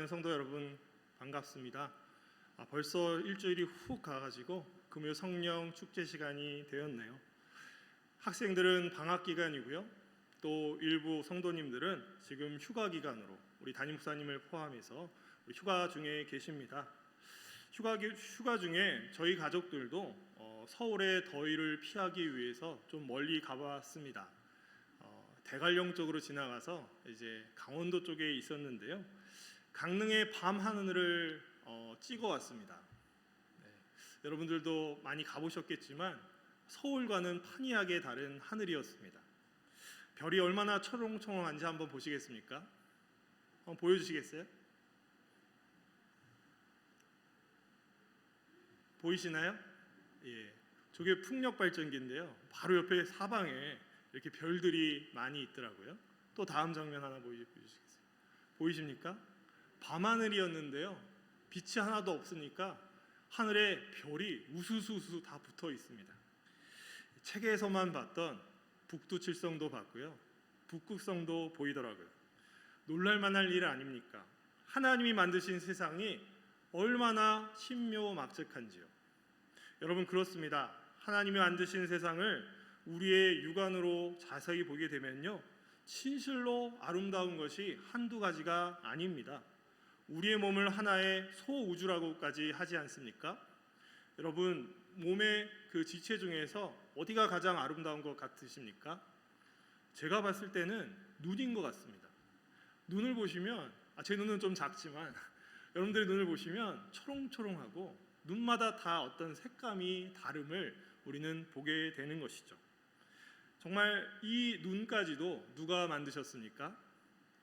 성도 여러분 반갑습니다. 벌써 일주일이 훅 가가지고 금요 성령 축제 시간이 되었네요. 학생들은 방학 기간이고요. 또 일부 성도님들은 지금 휴가 기간으로 우리 담임 목사님을 포함해서 휴가 중에 계십니다. 휴가 중에 저희 가족들도 서울의 더위를 피하기 위해서 좀 멀리 가봤습니다. 대관령 쪽으로 지나가서 이제 강원도 쪽에 있었는데요. 강릉의 밤 하늘을 찍어 왔습니다. 네, 여러분들도 많이 가보셨겠지만 서울과는 판이하게 다른 하늘이었습니다. 별이 얼마나 초롱초롱한지 한번 보시겠습니까? 한번 보여주시겠어요? 보이시나요? 예, 저게 풍력 발전기인데요. 바로 옆에 사방에 이렇게 별들이 많이 있더라고요. 또 다음 장면 하나 보여주시겠어요? 보이십니까? 밤하늘이었는데요. 빛이 하나도 없으니까 하늘에 별이 우수수수 다 붙어 있습니다. 책에서만 봤던 북두칠성도 봤고요. 북극성도 보이더라고요. 놀랄만할 일 아닙니까? 하나님이 만드신 세상이 얼마나 신묘막측한지요. 여러분 그렇습니다. 하나님이 만드신 세상을 우리의 육안으로 자세히 보게 되면요, 진실로 아름다운 것이 한두 가지가 아닙니다. 우리의 몸을 하나의 소우주라고까지 하지 않습니까? 여러분 몸의 그 지체 중에서 어디가 가장 아름다운 것 같으십니까? 제가 봤을 때는 눈인 것 같습니다. 눈을 보시면 제 눈은 좀 작지만 여러분들의 눈을 보시면 초롱초롱하고 눈마다 다 어떤 색감이 다름을 우리는 보게 되는 것이죠. 정말 이 눈까지도 누가 만드셨습니까?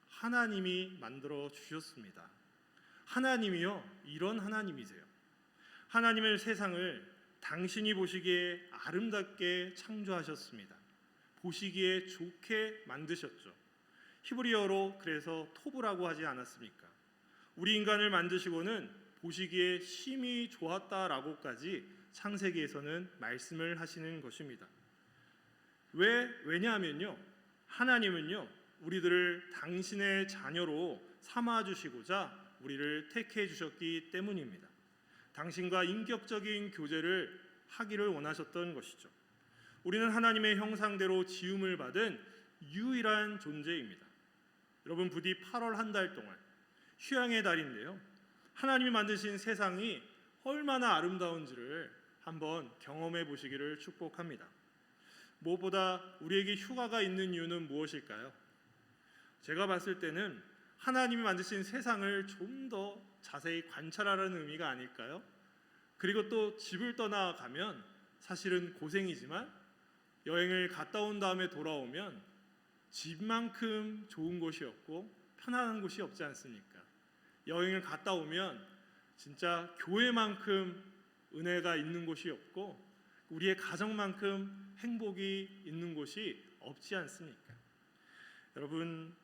하나님이 만들어 주셨습니다. 하나님이요, 이런 하나님이세요. 하나님의 세상을 당신이 보시기에 아름답게 창조하셨습니다. 보시기에 좋게 만드셨죠. 히브리어로 그래서 토브라고 하지 않았습니까? 우리 인간을 만드시고는 보시기에 심히 좋았다라고까지 창세기에서는 말씀을 하시는 것입니다. 왜냐하면요, 하나님은요 우리들을 당신의 자녀로 삼아주시고자 우리를 택해 주셨기 때문입니다. 당신과 인격적인 교제를 하기를 원하셨던 것이죠. 우리는 하나님의 형상대로 지음을 받은 유일한 존재입니다. 여러분 부디 8월 한 달 동안 휴양의 달인데요, 하나님이 만드신 세상이 얼마나 아름다운지를 한번 경험해 보시기를 축복합니다. 무엇보다 우리에게 휴가가 있는 이유는 무엇일까요? 제가 봤을 때는 하나님이 만드신 세상을 좀 더 자세히 관찰하라는 의미가 아닐까요? 그리고 또 집을 떠나가면 사실은 고생이지만 여행을 갔다 온 다음에 돌아오면 집만큼 좋은 곳이 없고 편안한 곳이 없지 않습니까? 여행을 갔다 오면 진짜 교회만큼 은혜가 있는 곳이 없고 우리의 가정만큼 행복이 있는 곳이 없지 않습니까? 여러분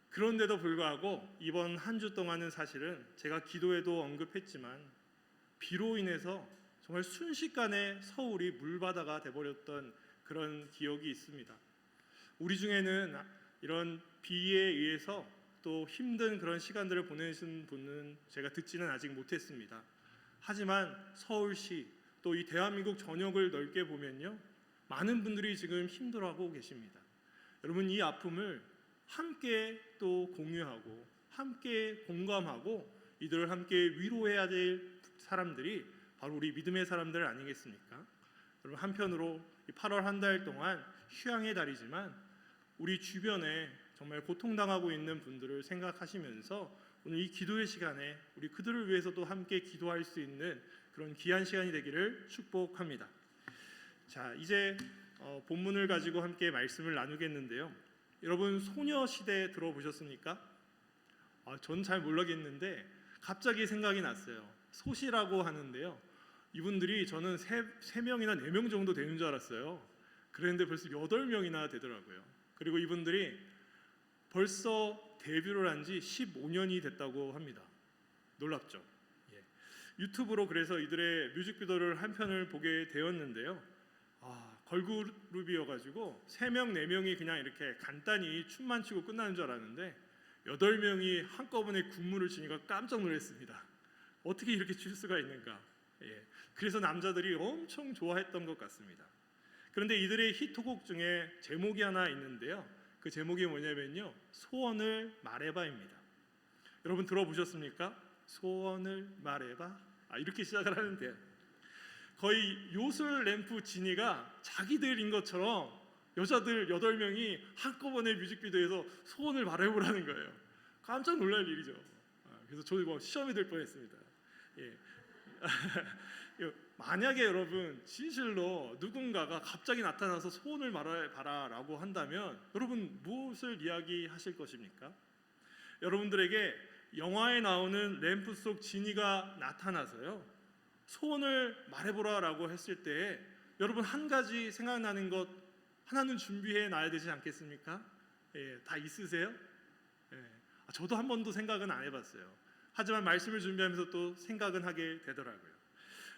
그런데도 불구하고 이번 한 주 동안은 사실은 제가 기도에도 언급했지만 비로 인해서 정말 순식간에 서울이 물바다가 돼버렸던 그런 기억이 있습니다. 우리 중에는 이런 비에 의해서 또 힘든 그런 시간들을 보내신 분은 제가 듣지는 아직 못했습니다. 하지만 서울시 또 이 대한민국 전역을 넓게 보면요, 많은 분들이 지금 힘들어하고 계십니다. 여러분 이 아픔을 함께 또 공유하고 함께 공감하고 이들을 함께 위로해야 될 사람들이 바로 우리 믿음의 사람들 아니겠습니까? 여러분 한편으로 8월 한 달 동안 휴양의 달이지만 우리 주변에 정말 고통당하고 있는 분들을 생각하시면서 오늘 이 기도의 시간에 우리 그들을 위해서도 함께 기도할 수 있는 그런 귀한 시간이 되기를 축복합니다. 자, 이제 본문을 가지고 함께 말씀을 나누겠는데요. 여러분 소녀시대 들어보셨습니까? 전 잘 모르겠는데 갑자기 생각이 났어요. 소시라고 하는데요, 이분들이 저는 3명이나 4명 정도 되는 줄 알았어요. 그랬는데 벌써 8명이나 되더라고요. 그리고 이분들이 벌써 데뷔를 한 지 15년이 됐다고 합니다. 놀랍죠? 예. 유튜브로 그래서 이들의 뮤직비디오를 한 편을 보게 되었는데요, 걸그룹이어가지고 3명, 4명이 그냥 이렇게 간단히 춤만 추고 끝나는 줄 알았는데 8명이 한꺼번에 군무를 주니까 깜짝 놀랐습니다. 어떻게 이렇게 줄 수가 있는가? 그래서 남자들이 엄청 좋아했던 것 같습니다. 그런데 이들의 히트곡 중에 제목이 하나 있는데요. 그 제목이 뭐냐면요, 소원을 말해봐입니다. 여러분 들어보셨습니까? 소원을 말해봐. 이렇게 시작을 하는데 거의 요술 램프 지니가 자기들인 것처럼 여자들 8명이 한꺼번에 뮤직비디오에서 소원을 말해보라는 거예요. 깜짝 놀랄 일이죠. 그래서 저도 시험이 될 뻔했습니다. 만약에 여러분 진실로 누군가가 갑자기 나타나서 소원을 말해봐라라고 한다면 여러분 무엇을 이야기하실 것입니까? 여러분들에게 영화에 나오는 램프 속 지니가 나타나서요, 소원을 말해보라라고 했을 때 여러분 한 가지 생각나는 것 하나는 준비해 놔야 되지 않겠습니까? 다 있으세요? 저도 한 번도 생각은 안 해봤어요. 하지만 말씀을 준비하면서 또 생각은 하게 되더라고요.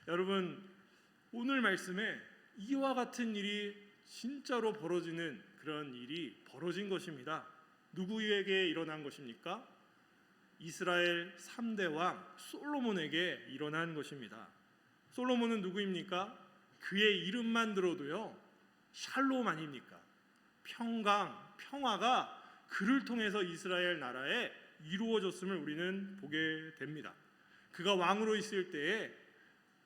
여러분 오늘 말씀에 이와 같은 일이 진짜로 벌어지는 그런 일이 벌어진 것입니다. 누구에게 일어난 것입니까? 이스라엘 3대 왕 솔로몬에게 일어난 것입니다. 솔로몬은 누구입니까? 그의 이름만 들어도요, 샬롬 아닙니까? 평강, 평화가 그를 통해서 이스라엘 나라에 이루어졌음을 우리는 보게 됩니다. 그가 왕으로 있을 때에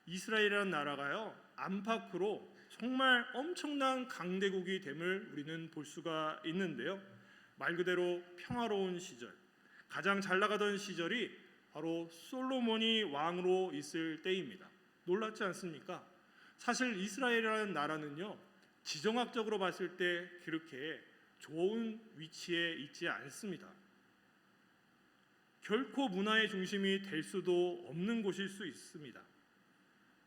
이스라엘이라는 나라가요, 안팎으로 정말 엄청난 강대국이 됨을 우리는 볼 수가 있는데요. 말 그대로 평화로운 시절, 가장 잘 나가던 시절이 바로 솔로몬이 왕으로 있을 때입니다. 놀랍지 않습니까? 사실 이스라엘이라는 나라는요, 지정학적으로 봤을 때 그렇게 좋은 위치에 있지 않습니다. 결코 문화의 중심이 될 수도 없는 곳일 수 있습니다.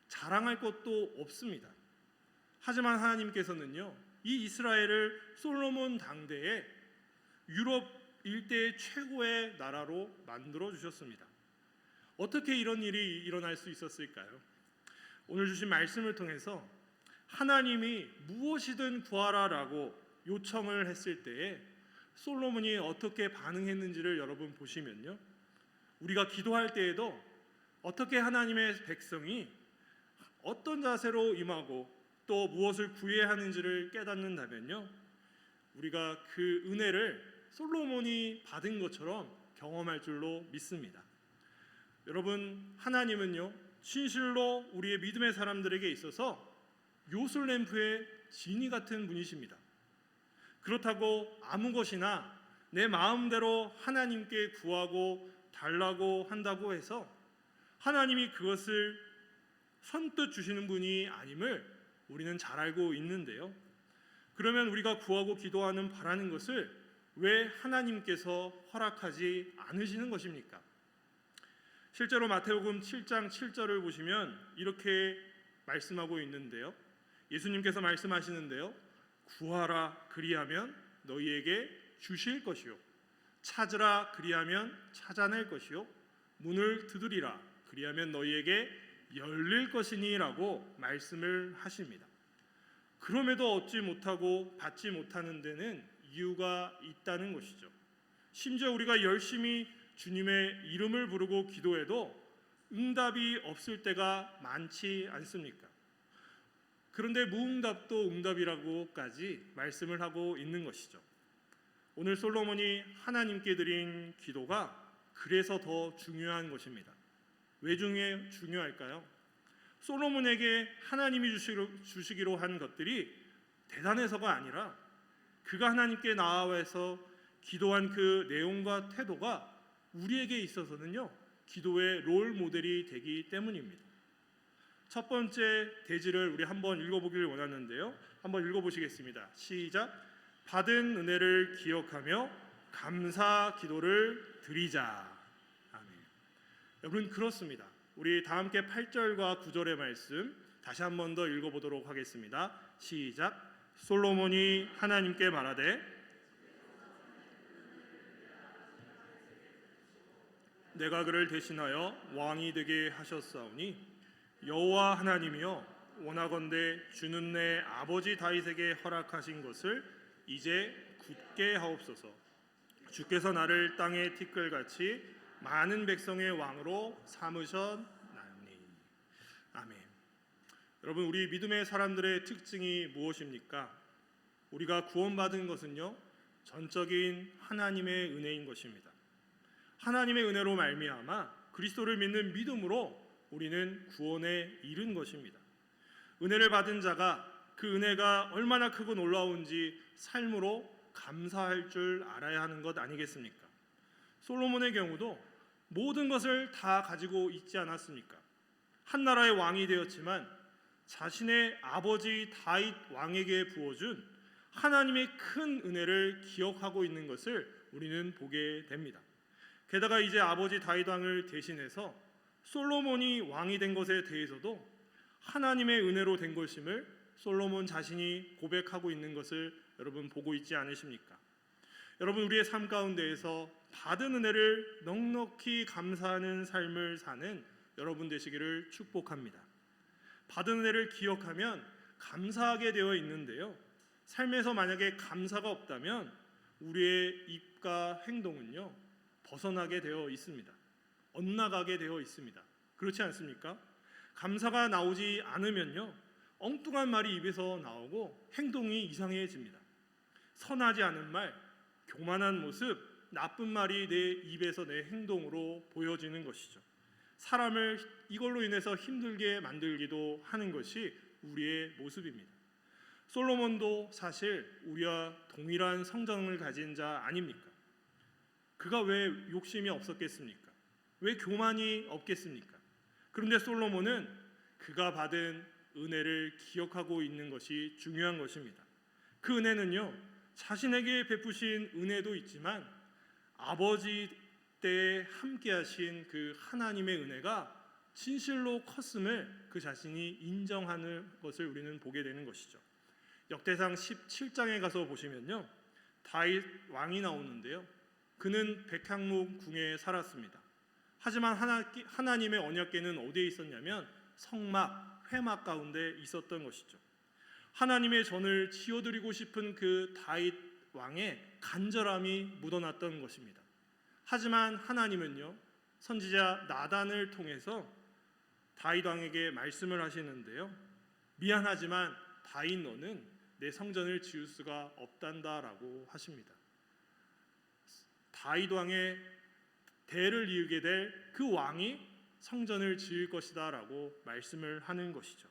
자랑할 것도 없습니다. 하지만 하나님께서는요, 이 이스라엘을 솔로몬 당대에 유럽 일대의 최고의 나라로 만들어 주셨습니다. 어떻게 이런 일이 일어날 수 있었을까요? 오늘 주신 말씀을 통해서 하나님이 무엇이든 구하라라고 요청을 했을 때에 솔로몬이 어떻게 반응했는지를 여러분 보시면요, 우리가 기도할 때에도 어떻게 하나님의 백성이 어떤 자세로 임하고 또 무엇을 구해야 하는지를 깨닫는다면요, 우리가 그 은혜를 솔로몬이 받은 것처럼 경험할 줄로 믿습니다. 여러분 하나님은요, 진실로 우리의 믿음의 사람들에게 있어서 요술램프의 지니 같은 분이십니다. 그렇다고 아무 것이나 내 마음대로 하나님께 구하고 달라고 한다고 해서 하나님이 그것을 선뜻 주시는 분이 아님을 우리는 잘 알고 있는데요. 그러면 우리가 구하고 기도하는 바라는 것을 왜 하나님께서 허락하지 않으시는 것입니까? 실제로 마태복음 7장 7절을 보시면 이렇게 말씀하고 있는데요. 예수님께서 말씀하시는데요. 구하라 그리하면 너희에게 주실 것이요, 찾으라 그리하면 찾아낼 것이요, 문을 두드리라 그리하면 너희에게 열릴 것이니라고 말씀을 하십니다. 그럼에도 얻지 못하고 받지 못하는 데는 이유가 있다는 것이죠. 심지어 우리가 열심히 주님의 이름을 부르고 기도해도 응답이 없을 때가 많지 않습니까? 그런데 무응답도 응답이라고까지 말씀을 하고 있는 것이죠. 오늘 솔로몬이 하나님께 드린 기도가 그래서 더 중요한 것입니다. 왜 중요할까요? 솔로몬에게 하나님이 주시기로 한 것들이 대단해서가 아니라 그가 하나님께 나아와서 기도한 그 내용과 태도가 우리에게 있어서는요, 기도의 롤 모델이 되기 때문입니다. 첫 번째 대지를 우리 한번 읽어보기를 원하는데요. 한번 읽어보시겠습니다. 시작. 받은 은혜를 기억하며 감사 기도를 드리자. 아멘. 여러분 그렇습니다. 우리 다 함께 8절과 9절의 말씀 다시 한 번 더 읽어보도록 하겠습니다. 시작. 솔로몬이 하나님께 말하되 내가 그를 대신하여 왕이 되게 하셨사오니 여호와 하나님이여 원하건대 주는 내 아버지 다윗에게 허락하신 것을 이제 굳게 하옵소서. 주께서 나를 땅의 티끌같이 많은 백성의 왕으로 삼으셨나니. 아멘. 여러분, 우리 믿음의 사람들의 특징이 무엇입니까? 우리가 구원받은 것은요, 전적인 하나님의 은혜인 것입니다. 하나님의 은혜로 말미암아 그리스도를 믿는 믿음으로 우리는 구원에 이른 것입니다. 은혜를 받은 자가 그 은혜가 얼마나 크고 놀라운지 삶으로 감사할 줄 알아야 하는 것 아니겠습니까? 솔로몬의 경우도 모든 것을 다 가지고 있지 않았습니까? 한 나라의 왕이 되었지만 자신의 아버지 다윗 왕에게 부어준 하나님의 큰 은혜를 기억하고 있는 것을 우리는 보게 됩니다. 게다가 이제 아버지 다윗 왕을 대신해서 솔로몬이 왕이 된 것에 대해서도 하나님의 은혜로 된 것임을 솔로몬 자신이 고백하고 있는 것을 여러분 보고 있지 않으십니까? 여러분, 우리의 삶 가운데에서 받은 은혜를 넉넉히 감사하는 삶을 사는 여러분 되시기를 축복합니다. 받은 은혜를 기억하면 감사하게 되어 있는데요, 삶에서 만약에 감사가 없다면 우리의 입과 행동은요 벗어나게 되어 있습니다. 엇나가게 되어 있습니다. 그렇지 않습니까? 감사가 나오지 않으면요 엉뚱한 말이 입에서 나오고 행동이 이상해집니다. 선하지 않은 말, 교만한 모습, 나쁜 말이 내 입에서 내 행동으로 보여지는 것이죠. 사람을 이걸로 인해서 힘들게 만들기도 하는 것이 우리의 모습입니다. 솔로몬도 사실 우리와 동일한 성정을 가진 자 아닙니까? 그가 왜 욕심이 없었겠습니까? 왜 교만이 없겠습니까? 그런데 솔로몬은 그가 받은 은혜를 기억하고 있는 것이 중요한 것입니다. 그 은혜는요, 자신에게 베푸신 은혜도 있지만 아버지 때에 함께 하신 그 하나님의 은혜가 진실로 컸음을 그 자신이 인정하는 것을 우리는 보게 되는 것이죠. 역대상 17장에 가서 보시면요, 다윗 왕이 나오는데요, 그는 백향목 궁에 살았습니다. 하지만 하나님의 언약궤는 어디에 있었냐면 성막, 회막 가운데 있었던 것이죠. 하나님의 전을 지어드리고 싶은 그 다윗 왕의 간절함이 묻어났던 것입니다. 하지만 하나님은요, 선지자 나단을 통해서 다윗 왕에게 말씀을 하시는데요, 미안하지만 다윗 너는 내 성전을 지을 수가 없단다라고 하십니다. 다윗 왕의 대를 이으게 될 그 왕이 성전을 지을 것이다라고 말씀을 하는 것이죠.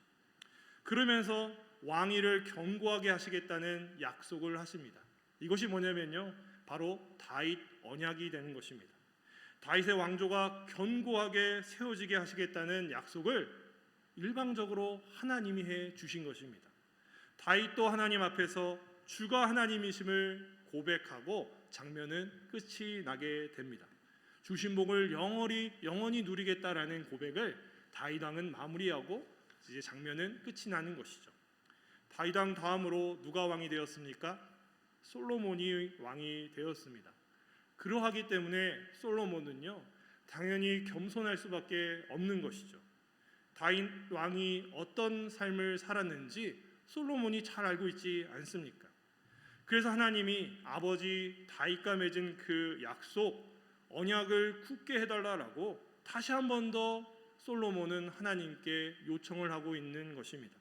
그러면서 왕위를 견고하게 하시겠다는 약속을 하십니다. 이것이 뭐냐면요, 바로 다윗 언약이 되는 것입니다. 다윗의 왕조가 견고하게 세워지게 하시겠다는 약속을 일방적으로 하나님이 해 주신 것입니다. 다윗도 하나님 앞에서 주가 하나님이심을 고백하고 장면은 끝이 나게 됩니다. 주신 복을 영원히 누리겠다라는 고백을 다윗 왕은 마무리하고 이제 장면은 끝이 나는 것이죠. 다윗 왕 다음으로 누가 왕이 되었습니까? 솔로몬이 왕이 되었습니다. 그러하기 때문에 솔로몬은요 당연히 겸손할 수밖에 없는 것이죠. 다윗 왕이 어떤 삶을 살았는지 솔로몬이 잘 알고 있지 않습니까? 그래서 하나님이 아버지 다윗과 맺은 그 약속, 언약을 굳게 해달라고 다시 한 번 더 솔로몬은 하나님께 요청을 하고 있는 것입니다.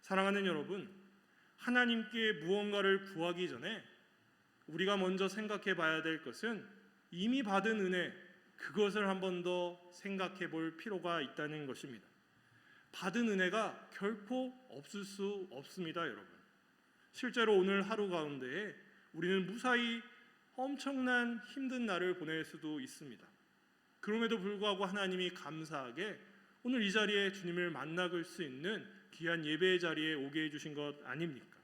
사랑하는 여러분, 하나님께 무언가를 구하기 전에 우리가 먼저 생각해 봐야 될 것은 이미 받은 은혜, 그것을 한 번 더 생각해 볼 필요가 있다는 것입니다. 받은 은혜가 결코 없을 수 없습니다, 여러분. 실제로 오늘 하루 가운데에 우리는 무사히 엄청난 힘든 날을 보낼 수도 있습니다. 그럼에도 불구하고 하나님이 감사하게 오늘 이 자리에 주님을 만나볼 수 있는 귀한 예배의 자리에 오게 해주신 것 아닙니까?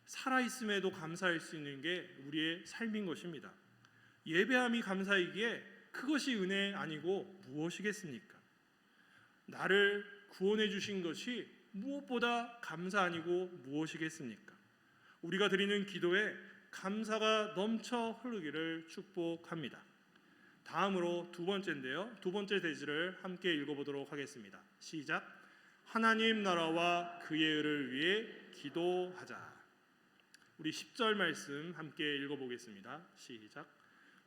살아있음에도 감사할 수 있는 게 우리의 삶인 것입니다. 예배함이 감사이기에 그것이 은혜 아니고 무엇이겠습니까? 나를 구원해 주신 것이 무엇보다 감사 아니고 무엇이겠습니까? 우리가 드리는 기도에 감사가 넘쳐 흐르기를 축복합니다. 다음으로 두 번째인데요, 두 번째 대지를 함께 읽어보도록 하겠습니다. 시작. 하나님 나라와 그의 의를 위해 기도하자. 우리 10절 말씀 함께 읽어보겠습니다. 시작.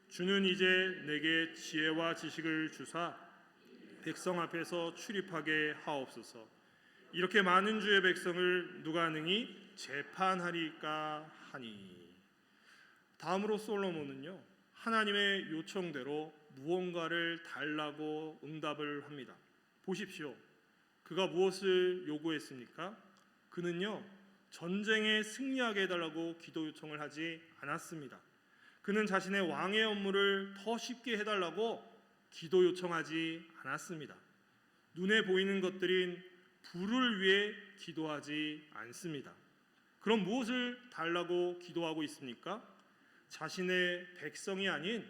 주는 이제 내게 지혜와 지식을 주사 백성 앞에서 출입하게 하옵소서. 이렇게 많은 주의 백성을 누가 능히 재판하리까 하니. 다음으로 솔로몬은요, 하나님의 요청대로 무언가를 달라고 응답을 합니다. 보십시오. 그가 무엇을 요구했습니까? 그는요, 전쟁에 승리하게 해달라고 기도 요청을 하지 않았습니다. 그는 자신의 왕의 업무를 더 쉽게 해달라고 기도 요청하지 않았습니다. 눈에 보이는 것들인 부를 위해 기도하지 않습니다. 그럼 무엇을 달라고 기도하고 있습니까? 자신의 백성이 아닌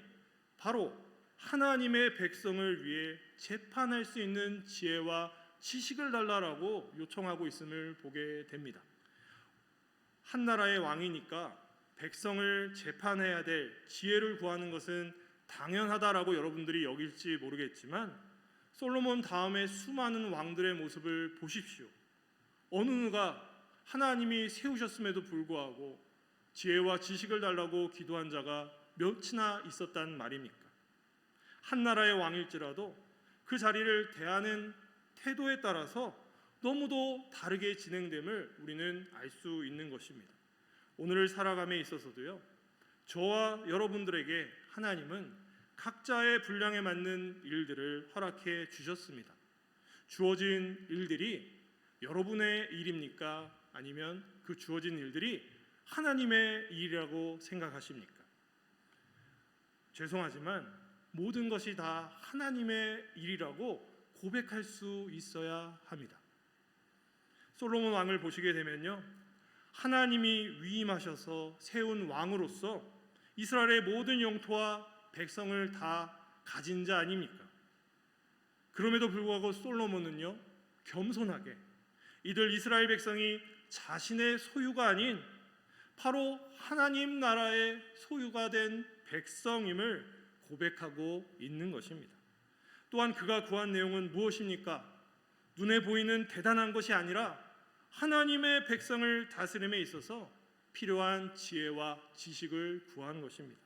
바로 하나님의 백성을 위해 재판할 수 있는 지혜와 지식을 달라고 요청하고 있음을 보게 됩니다. 한 나라의 왕이니까 백성을 재판해야 될 지혜를 구하는 것은 당연하다라고 여러분들이 여길지 모르겠지만, 솔로몬 다음에 수많은 왕들의 모습을 보십시오. 어느 누가 하나님이 세우셨음에도 불구하고 지혜와 지식을 달라고 기도한 자가 몇이나 있었단 말입니까? 한 나라의 왕일지라도 그 자리를 대하는 태도에 따라서 너무도 다르게 진행됨을 우리는 알 수 있는 것입니다. 오늘을 살아감에 있어서도요, 저와 여러분들에게 하나님은 각자의 분량에 맞는 일들을 허락해 주셨습니다. 주어진 일들이 여러분의 일입니까? 아니면 그 주어진 일들이 하나님의 일이라고 생각하십니까? 죄송하지만 모든 것이 다 하나님의 일이라고 고백할 수 있어야 합니다. 솔로몬 왕을 보시게 되면요, 하나님이 위임하셔서 세운 왕으로서 이스라엘의 모든 영토와 백성을 다 가진 자 아닙니까? 그럼에도 불구하고 솔로몬은요, 겸손하게 이들 이스라엘 백성이 자신의 소유가 아닌 바로 하나님 나라의 소유가 된 백성임을 고백하고 있는 것입니다. 또한 그가 구한 내용은 무엇입니까? 눈에 보이는 대단한 것이 아니라 하나님의 백성을 다스림에 있어서 필요한 지혜와 지식을 구한 것입니다.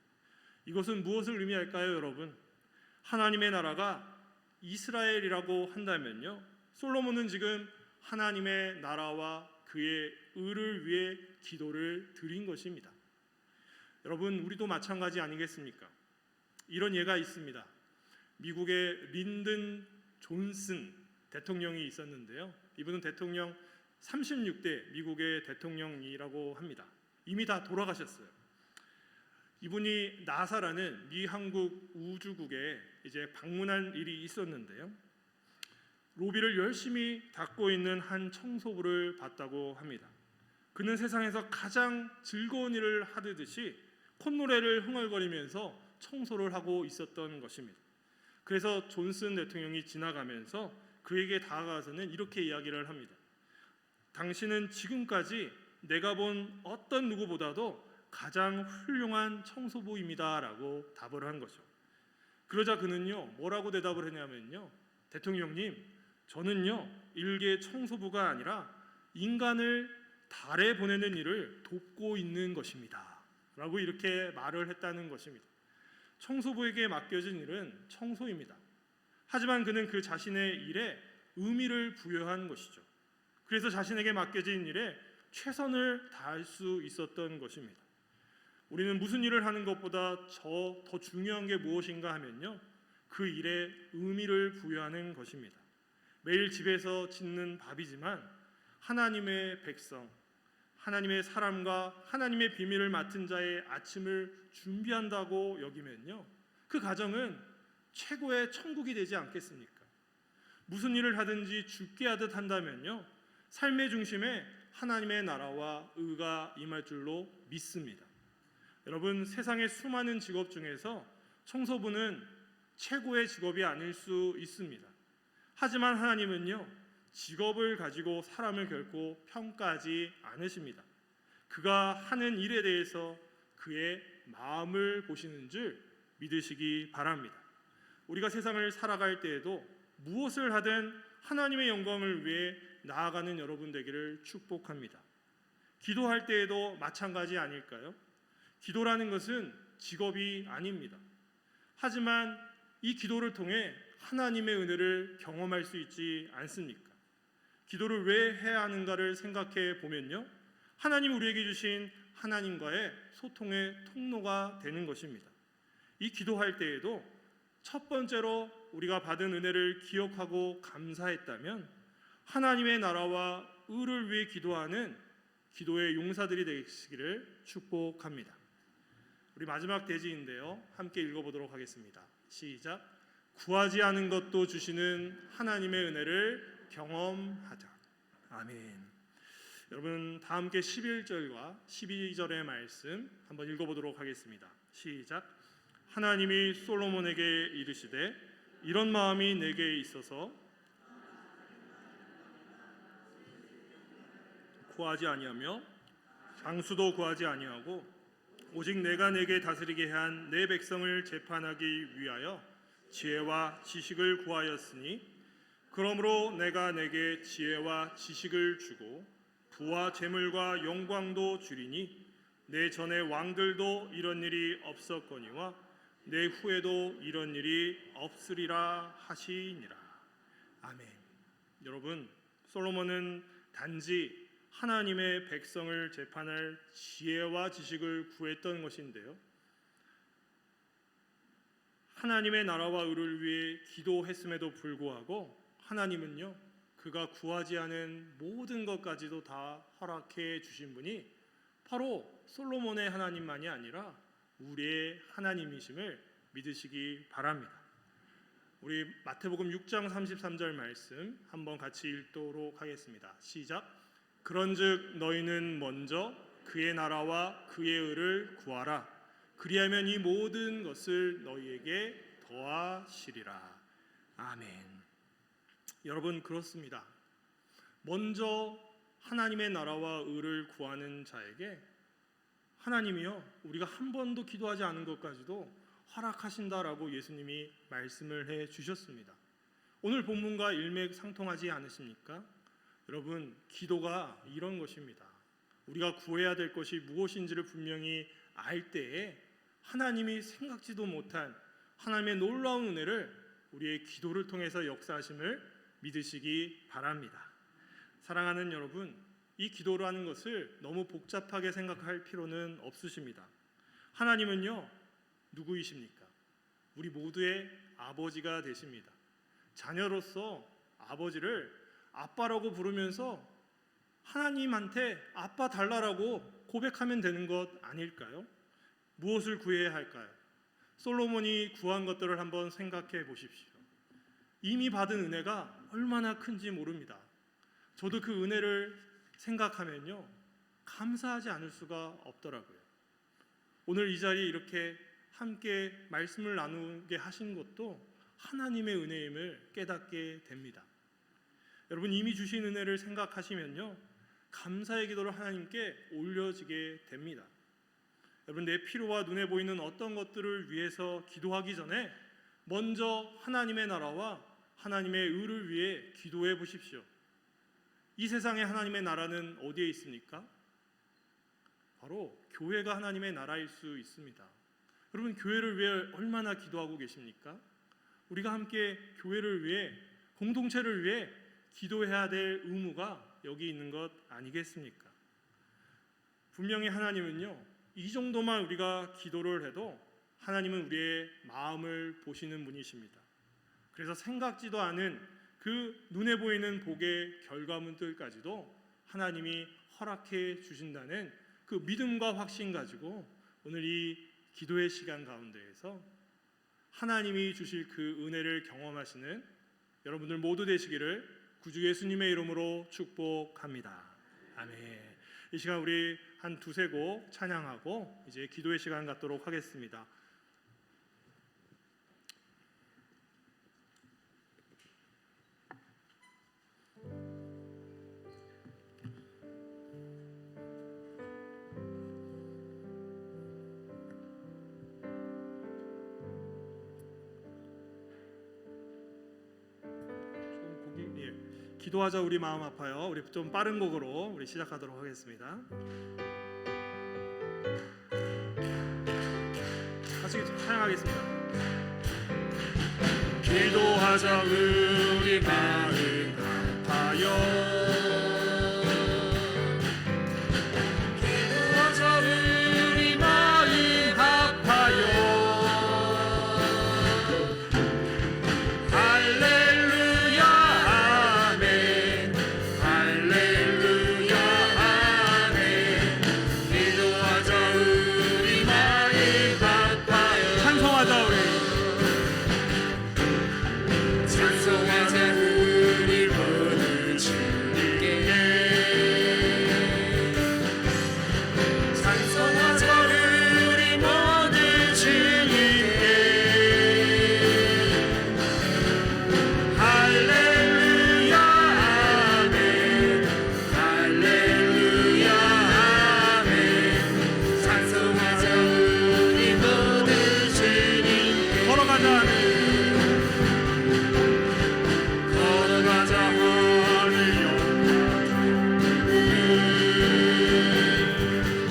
이것은 무엇을 의미할까요, 여러분? 하나님의 나라가 이스라엘이라고 한다면요, 솔로몬은 지금 하나님의 나라와 그의 의를 위해 기도를 드린 것입니다. 여러분, 우리도 마찬가지 아니겠습니까? 이런 예가 있습니다. 미국의 린든 존슨 대통령이 있었는데요, 이분은 대통령 36대 미국의 대통령이라고 합니다. 이미 다 돌아가셨어요. 이분이 나사라는 미 한국 우주국에 이제 방문한 일이 있었는데요, 로비를 열심히 닦고 있는 한 청소부를 봤다고 합니다. 그는 세상에서 가장 즐거운 일을 하듯이 콧노래를 흥얼거리면서 청소를 하고 있었던 것입니다. 그래서 존슨 대통령이 지나가면서 그에게 다가가서는 이렇게 이야기를 합니다. 당신은 지금까지 내가 본 어떤 누구보다도 가장 훌륭한 청소부입니다 라고 답을 한 거죠. 그러자 그는요, 뭐라고 대답을 했냐면요, 대통령님, 저는요 일개 청소부가 아니라 인간을 달에 보내는 일을 돕고 있는 것입니다 라고 이렇게 말을 했다는 것입니다. 청소부에게 맡겨진 일은 청소입니다. 하지만 그는 그 자신의 일에 의미를 부여한 것이죠. 그래서 자신에게 맡겨진 일에 최선을 다할 수 있었던 것입니다. 우리는 무슨 일을 하는 것보다 더 중요한 게 무엇인가 하면요, 그 일에 의미를 부여하는 것입니다. 매일 집에서 짓는 밥이지만 하나님의 백성, 하나님의 사람과 하나님의 비밀을 맡은 자의 아침을 준비한다고 여기면요, 그 가정은 최고의 천국이 되지 않겠습니까? 무슨 일을 하든지 죽게 하듯 한다면요, 삶의 중심에 하나님의 나라와 의가 임할 줄로 믿습니다. 여러분, 세상의 수많은 직업 중에서 청소부는 최고의 직업이 아닐 수 있습니다. 하지만 하나님은요, 직업을 가지고 사람을 결코 평가하지 않으십니다. 그가 하는 일에 대해서 그의 마음을 보시는 줄 믿으시기 바랍니다. 우리가 세상을 살아갈 때에도 무엇을 하든 하나님의 영광을 위해 나아가는 여러분 되기를 축복합니다. 기도할 때에도 마찬가지 아닐까요? 기도라는 것은 직업이 아닙니다. 하지만 이 기도를 통해 하나님의 은혜를 경험할 수 있지 않습니까? 기도를 왜 해야 하는가를 생각해 보면요, 하나님 우리에게 주신 하나님과의 소통의 통로가 되는 것입니다. 이 기도할 때에도 첫 번째로 우리가 받은 은혜를 기억하고 감사했다면 하나님의 나라와 의를 위해 기도하는 기도의 용사들이 되시기를 축복합니다. 우리 마지막 대지인데요, 함께 읽어보도록 하겠습니다. 시작. 구하지 않은 것도 주시는 하나님의 은혜를 경험하자. 아멘. 여러분, 다 함께 11절과 12절의 말씀 한번 읽어보도록 하겠습니다. 시작. 하나님이 솔로몬에게 이르시되 이런 마음이 내게 있어서 구하지 아니하며 장수도 구하지 아니하고 오직 내가 내게 다스리게 한 내 백성을 재판하기 위하여 지혜와 지식을 구하였으니 그러므로 내가 내게 지혜와 지식을 주고 부와 재물과 영광도 주리니 내 전에 왕들도 이런 일이 없었거니와 내 후에도 이런 일이 없으리라 하시니라. 아멘. 여러분, 솔로몬은 단지 하나님의 백성을 재판할 지혜와 지식을 구했던 것인데요, 하나님의 나라와 의를 위해 기도했음에도 불구하고 하나님은요, 그가 구하지 않은 모든 것까지도 다 허락해 주신 분이 바로 솔로몬의 하나님만이 아니라 우리의 하나님이심을 믿으시기 바랍니다. 우리 마태복음 6장 33절 말씀 한번 같이 읽도록 하겠습니다. 시작. 그런즉 너희는 먼저 그의 나라와 그의 의를 구하라. 그리하면 이 모든 것을 너희에게 더하시리라. 아멘. 여러분, 그렇습니다. 먼저 하나님의 나라와 의를 구하는 자에게 하나님이요, 우리가 한 번도 기도하지 않은 것까지도 허락하신다라고 예수님이 말씀을 해 주셨습니다. 오늘 본문과 일맥상통하지 않으십니까? 여러분, 기도가 이런 것입니다. 우리가 구해야 될 것이 무엇인지를 분명히 알 때에 하나님이 생각지도 못한 하나님의 놀라운 은혜를 우리의 기도를 통해서 역사하심을 믿으시기 바랍니다. 사랑하는 여러분, 이 기도라는 것을 너무 복잡하게 생각할 필요는 없으십니다. 하나님은요, 누구이십니까? 우리 모두의 아버지가 되십니다. 자녀로서 아버지를 아빠라고 부르면서 하나님한테 아빠 달라라고 고백하면 되는 것 아닐까요? 무엇을 구해야 할까요? 솔로몬이 구한 것들을 한번 생각해 보십시오. 이미 받은 은혜가 얼마나 큰지 모릅니다. 저도 그 은혜를 생각하면요, 감사하지 않을 수가 없더라고요. 오늘 이 자리에 이렇게 함께 말씀을 나누게 하신 것도 하나님의 은혜임을 깨닫게 됩니다. 여러분, 이미 주신 은혜를 생각하시면요, 감사의 기도를 하나님께 올려지게 됩니다. 여러분, 내 필요와 눈에 보이는 어떤 것들을 위해서 기도하기 전에 먼저 하나님의 나라와 하나님의 의를 위해 기도해 보십시오. 이 세상에 하나님의 나라는 어디에 있습니까? 바로 교회가 하나님의 나라일 수 있습니다. 여러분, 교회를 위해 얼마나 기도하고 계십니까? 우리가 함께 교회를 위해, 공동체를 위해 기도해야 될 의무가 여기 있는 것 아니겠습니까? 분명히 하나님은요, 이 정도만 우리가 기도를 해도 하나님은 우리의 마음을 보시는 분이십니다. 그래서 생각지도 않은 그 눈에 보이는 복의 결과물들까지도 하나님이 허락해 주신다는 그 믿음과 확신 가지고 오늘 이 기도의 시간 가운데에서 하나님이 주실 그 은혜를 경험하시는 여러분들 모두 되시기를 구주 예수님의 이름으로 축복합니다. 아멘. 이 시간 우리 한 두세 곡 찬양하고 이제 기도의 시간 갖도록 하겠습니다. 기도하자 우리 마음 아파요. 우리 좀 빠른 곡으로 우리 시작하도록 하겠습니다. 같이 찬양하겠습니다. 기도하자 우리 마음 아파요. 기도하자 우리 마음 아파요. 할렐루야 아멘. 할렐루야 아멘. 기도하자 우리 마음 아파요. 찬송하자 우리. 찬송하자 우리 모두 주님께. 찬송하자 우리 모두 주님께. 할렐루야 아멘. 할렐루야 아멘. 찬송하자 우리 모두 주님께.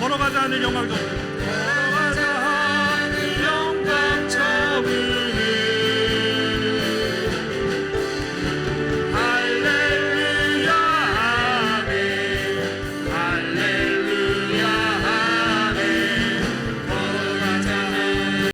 걸어가자 하늘 영광 좀